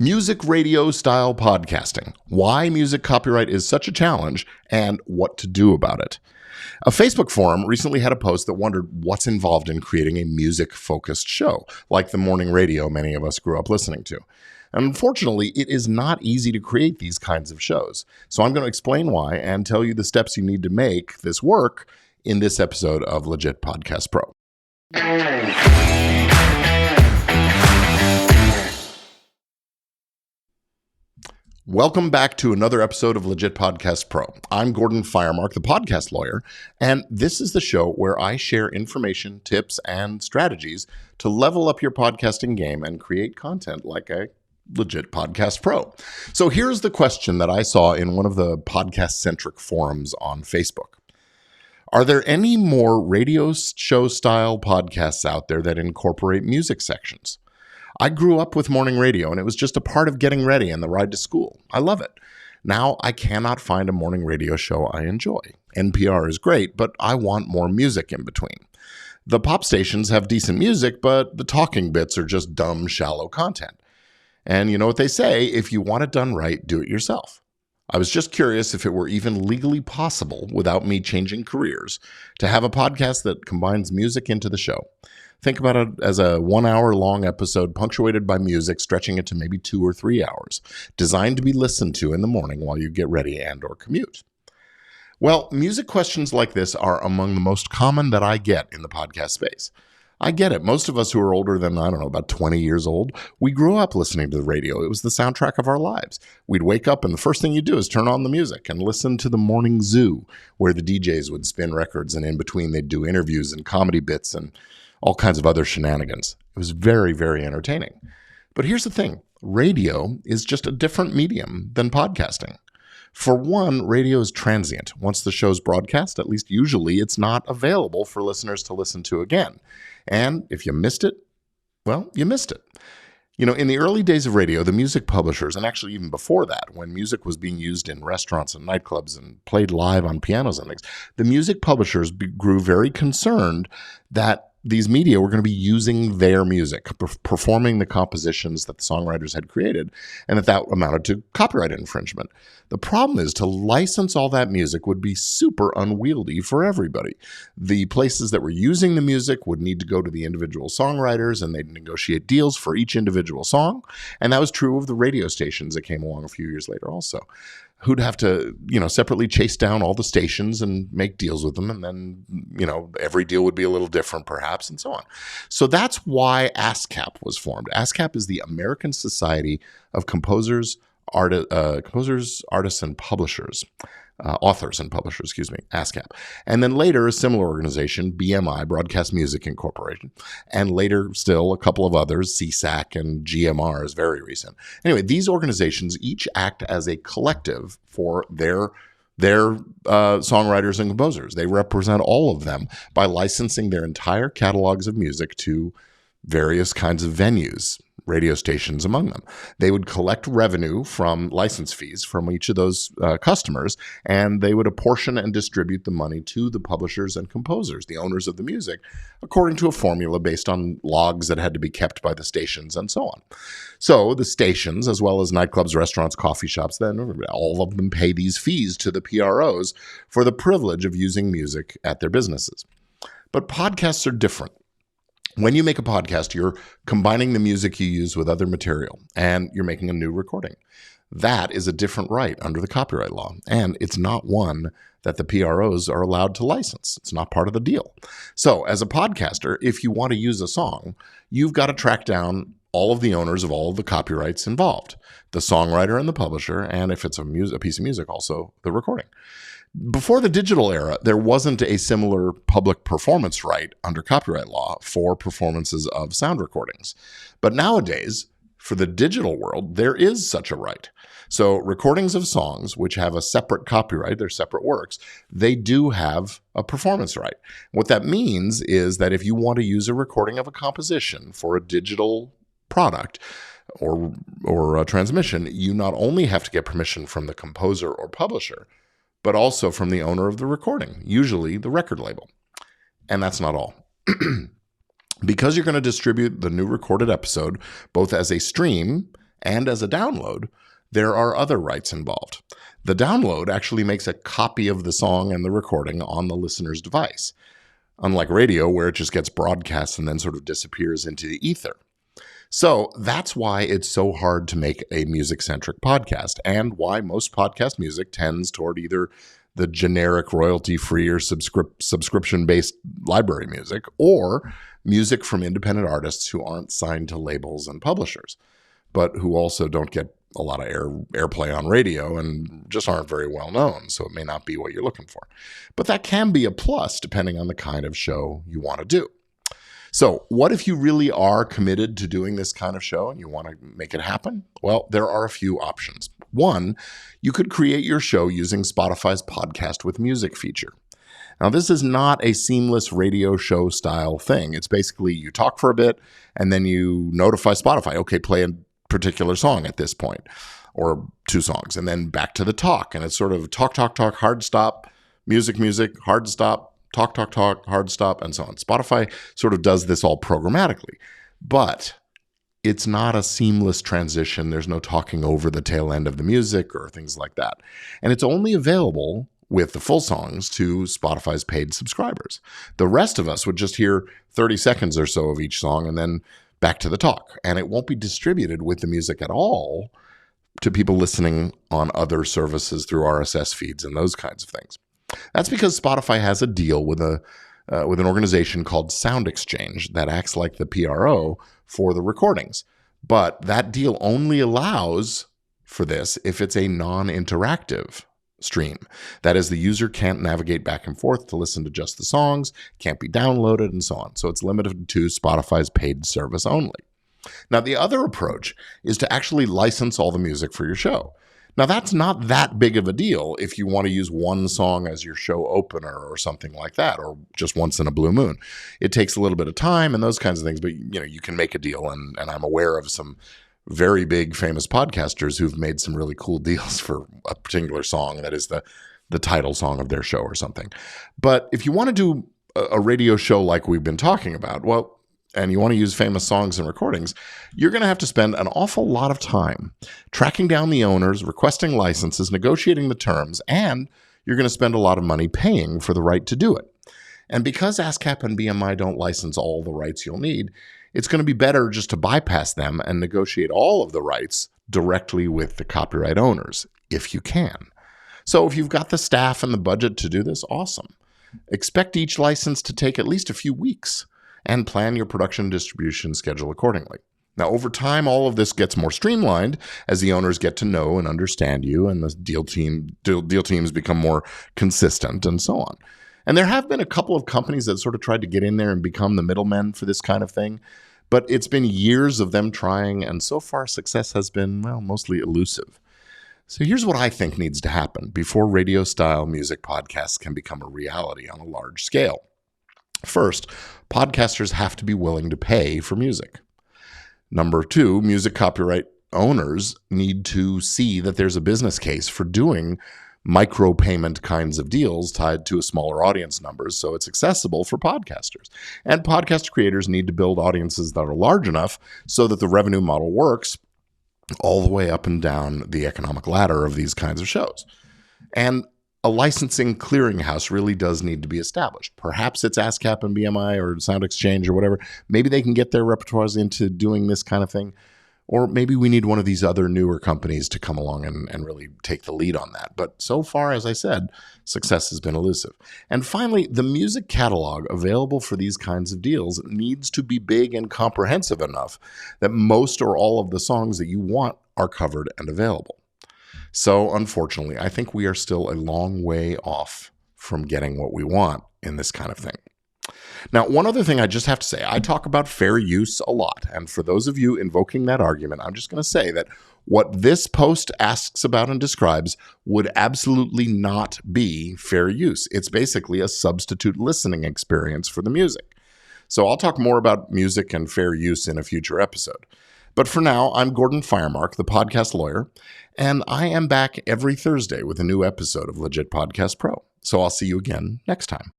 Music radio style podcasting, why music copyright is such a challenge, and what to do about it. A Facebook forum recently had a post that wondered what's involved in creating a music-focused show, like the morning radio many of us grew up listening to. And unfortunately, it is not easy to create these kinds of shows. So I'm going to explain why and tell you the steps you need to make this work in this episode of Legit Podcast Pro. Welcome back to another episode of Legit Podcast Pro. I'm Gordon Firemark, the podcast lawyer, and this is the show where I share information, tips, and strategies to level up your podcasting game and create content like a Legit Podcast Pro. So here's the question that I saw in one of the podcast-centric forums on Facebook. Are there any more radio show-style podcasts out there that incorporate music sections? I grew up with morning radio, and it was just a part of getting ready and the ride to school. I love it. Now, I cannot find a morning radio show I enjoy. NPR is great, but I want more music in between. The pop stations have decent music, but the talking bits are just dumb, shallow content. And you know what they say, if you want it done right, do it yourself. I was just curious if it were even legally possible, without me changing careers, to have a podcast that combines music into the show. Think about it as a 1 hour long episode punctuated by music, stretching it to maybe 2 or 3 hours, designed to be listened to in the morning while you get ready and or commute. Well, music questions like this are among the most common that I get in the podcast space. I get it. Most of us who are older than, about 20 years old, we grew up listening to the radio. It was the soundtrack of our lives. We'd wake up and the first thing you do is turn on the music and listen to the morning zoo, where the DJs would spin records and in between they'd do interviews and comedy bits and all kinds of other shenanigans. It was very, very entertaining. But here's the thing. Radio is just a different medium than podcasting. For one, radio is transient. Once the show's broadcast, at least usually, it's not available for listeners to listen to again. And if you missed it, well, you missed it. You know, in the early days of radio, the music publishers, and actually even before that, when music was being used in restaurants and nightclubs and played live on pianos and things, the music publishers grew very concerned that these media were going to be using their music, performing the compositions that the songwriters had created, and that amounted to copyright infringement. The problem is to license all that music would be super unwieldy for everybody. The places that were using the music would need to go to the individual songwriters, and they'd negotiate deals for each individual song. And that was true of the radio stations that came along a few years later also, who'd have to, separately chase down all the stations and make deals with them. And then, every deal would be a little different perhaps, and so on. So that's why ASCAP was formed. ASCAP is the American Society of Composers, Artists, and Publishers. Authors and Publishers, ASCAP. And then later, a similar organization, BMI, Broadcast Music Incorporation, and later still a couple of others, CSAC and GMR is very recent. Anyway, these organizations each act as a collective for their songwriters and composers. They represent all of them by licensing their entire catalogs of music to various kinds of venues, radio stations among them. They would collect revenue from license fees from each of those customers, and they would apportion and distribute the money to the publishers and composers, the owners of the music, according to a formula based on logs that had to be kept by the stations and so on. So the stations, as well as nightclubs, restaurants, coffee shops, then all of them pay these fees to the PROs for the privilege of using music at their businesses. But podcasts are different. When you make a podcast, you're combining the music you use with other material, and you're making a new recording. That is a different right under the copyright law, and it's not one that the PROs are allowed to license. It's not part of the deal. So as a podcaster, if you want to use a song, you've got to track down all of the owners of all of the copyrights involved, the songwriter and the publisher, and if it's a piece of music, also the recording. Before the digital era, there wasn't a similar public performance right under copyright law for performances of sound recordings. But nowadays, for the digital world, there is such a right. So recordings of songs, which have a separate copyright, they're separate works, they do have a performance right. What that means is that if you want to use a recording of a composition for a digital product or a transmission, you not only have to get permission from the composer or publisher, but also from the owner of the recording, usually the record label. And that's not all. Because you're going to distribute the new recorded episode both as a stream And as a download, there are other rights involved. The download actually makes a copy of the song and the recording on the listener's device, unlike radio, where it just gets broadcast and then sort of disappears into the ether. So that's why it's so hard to make a music-centric podcast, and why most podcast music tends toward either the generic royalty-free or subscription-based library music, or music from independent artists who aren't signed to labels and publishers, but who also don't get a lot of airplay on radio and just aren't very well known, so it may not be what you're looking for. But that can be a plus depending on the kind of show you want to do. So what if you really are committed to doing this kind of show and you want to make it happen? Well, there are a few options. One, you could create your show using Spotify's Podcast with Music feature. Now, this is not a seamless radio show style thing. It's basically you talk for a bit and then you notify Spotify, okay, play a particular song at this point, or two songs, and then back to the talk. And it's sort of talk, hard stop, music, hard stop, talk, hard stop, and so on. Spotify sort of does this all programmatically, but it's not a seamless transition. There's no talking over the tail end of the music or things like that. And it's only available with the full songs to Spotify's paid subscribers. The rest of us would just hear 30 seconds or so of each song and then back to the talk. And it won't be distributed with the music at all to people listening on other services through RSS feeds and those kinds of things. That's because Spotify has a deal with an organization called SoundExchange that acts like the PRO for the recordings. But that deal only allows for this if it's a non-interactive stream. That is, the user can't navigate back and forth to listen to just the songs, can't be downloaded, and so on. So it's limited to Spotify's paid service only. Now, the other approach is to actually license all the music for your show. Now, that's not that big of a deal if you want to use one song as your show opener or something like that, or just once in a blue moon. It takes a little bit of time and those kinds of things, but you can make a deal. And I'm aware of some very big famous podcasters who've made some really cool deals for a particular song that is the title song of their show or something. But if you want to do a radio show like we've been talking about, well, and you want to use famous songs and recordings, you're going to have to spend an awful lot of time tracking down the owners, requesting licenses, negotiating the terms, and you're going to spend a lot of money paying for the right to do it. And because ASCAP and BMI don't license all the rights you'll need, it's going to be better just to bypass them and negotiate all of the rights directly with the copyright owners, if you can. So if you've got the staff and the budget to do this, awesome. Expect each license to take at least a few weeks, and plan your production and distribution schedule accordingly. Now, over time, all of this gets more streamlined as the owners get to know and understand you, and the deal teams become more consistent, and so on. And there have been a couple of companies that sort of tried to get in there and become the middlemen for this kind of thing, but it's been years of them trying, and so far success has been, well, mostly elusive. So here's what I think needs to happen before radio-style music podcasts can become a reality on a large scale. First, podcasters have to be willing to pay for music. Number two, music copyright owners need to see that there's a business case for doing micropayment kinds of deals tied to a smaller audience numbers so it's accessible for podcasters. And podcast creators need to build audiences that are large enough so that the revenue model works all the way up and down the economic ladder of these kinds of shows. And a licensing clearinghouse really does need to be established. Perhaps it's ASCAP and BMI or SoundExchange or whatever. Maybe they can get their repertoires into doing this kind of thing. Or maybe we need one of these other newer companies to come along and really take the lead on that. But so far, as I said, success has been elusive. And finally, the music catalog available for these kinds of deals needs to be big and comprehensive enough that most or all of the songs that you want are covered and available. So, unfortunately, I think we are still a long way off from getting what we want in this kind of thing. Now, one other thing I just have to say, I talk about fair use a lot. And for those of you invoking that argument, I'm just going to say that what this post asks about and describes would absolutely not be fair use. It's basically a substitute listening experience for the music. So I'll talk more about music and fair use in a future episode. But for now, I'm Gordon Firemark, the podcast lawyer, and I am back every Thursday with a new episode of Legit Podcast Pro. So I'll see you again next time.